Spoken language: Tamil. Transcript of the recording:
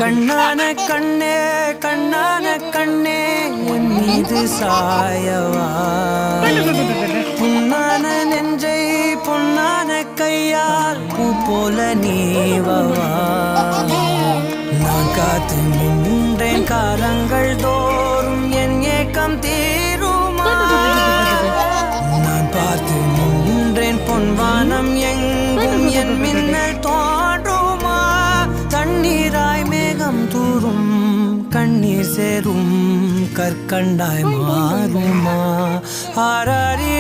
கண்ணான கண்ணே கண்ணான கண்ணே என் மீது சாயவா புண்ணான நெஞ்சை பொன்னான கையால் பூ போல நீவவா நான் காத்து நின்றேன் காலங்கள் தோறும் என் ஏக்கம் தீருமா நான் பார்த்து நின்றேன் பொன்வானம் எங்கும் என் மின்னல் தோன்றுமா தண்ணீராய் மேகம் தூரும் கண்ணீர் சேரும் கற்கண்டாய் மாறுமா ஆராரி